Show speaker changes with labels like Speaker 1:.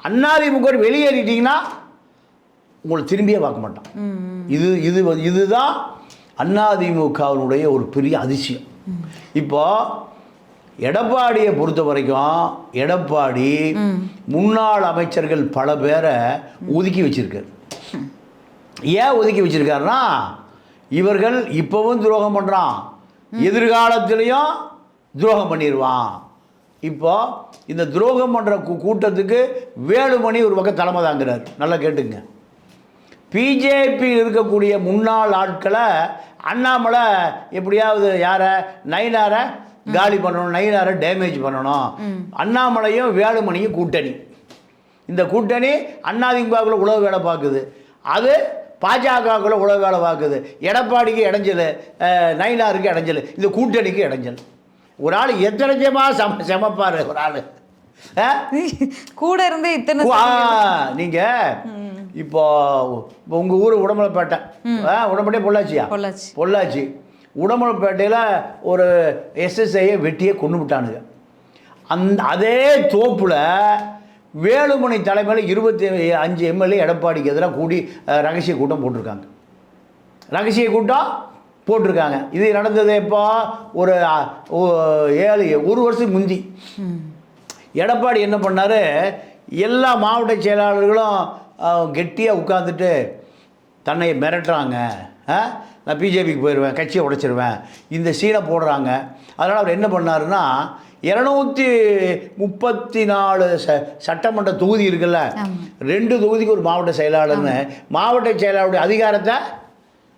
Speaker 1: அதிமுக வெளியேறிட்டீங்கன்னா உங்களை திரும்பியே பார்க்க மாட்டான். இதுதான் அதிமுகவினுடைய ஒரு பெரிய அதிசயம். இப்போ எடப்பாடியை பொறுத்த வரைக்கும் எடப்பாடி முன்னாள் அமைச்சர்கள் பல பேரை ஒதுக்கி வச்சிருக்காரு. ஏன் ஒதுக்கி வச்சிருக்காருன்னா, இவர்கள் இப்பவும் துரோகம் பண்ணுறான், எதிர்காலத்திலையும் துரோகம் பண்ணிடுவான். இப்போ இந்த துரோகம் பண்ணுற கூட்டத்துக்கு வேலுமணி ஒரு பக்கம் தலைமை தாங்கிறார். நல்லா கேட்டுங்க. பிஜேபி இருக்கக்கூடிய முன்னாள் ஆட்களை அண்ணாமலை எப்படியாவது யாரை, நயினாரை காலி பண்ணணும், நயினாரை டேமேஜ் பண்ணணும். அண்ணாமலையும் வேலுமணியும் கூட்டணி. இந்த கூட்டணி அதிமுகவில் உளவு வேலை பார்க்குது, அது பாஜகவுக்குள்ள உளவு வேலை பார்க்குது. எடப்பாடிக்கு இடைஞ்சல், நயினாருக்கு இடைஞ்சல், இந்த கூட்டணிக்கு இடைஞ்சல். ஒரு ஆள் எத்தனைஜமாக சமைப்பார். ஒரு ஆள்
Speaker 2: கூட இருந்து இத்தனை
Speaker 1: நீங்கள் இப்போ உங்கள் ஊர் உடமலைப்பேட்டை, உடம்பேட்டை பொள்ளாச்சியா? பொள்ளாச்சி. உடமலைப்பேட்டையில் ஒரு எஸ்எஸ்ஐயை வெட்டியே கொண்டு விட்டானுங்க. அதே தோப்பில் வேலுமணி தலைமையில் 25 எம்எல்ஏ எடப்பாடிக்கு எதிராக கூடி ரகசிய கூட்டம் போட்டிருக்காங்க. இது நடந்தது இப்போ ஒரு 1 வருஷத்துக்கு முந்தி. எடப்பாடி என்ன பண்ணார், எல்லா மாவட்ட செயலாளர்களும் கெட்டியாக உட்காந்துட்டு தன்னை மிரட்டுறாங்க, நான் பிஜேபிக்கு போயிடுவேன், கட்சியை உடைச்சிருவேன், இந்த சீனை போடுறாங்க. அதனால் அவர் என்ன பண்ணாருன்னா, 234 சட்டமன்ற தொகுதி இருக்குல்ல, 2 தொகுதிக்கு ஒரு மாவட்ட செயலாளர்னு மாவட்ட செயலாளருடைய அதிகாரத்தை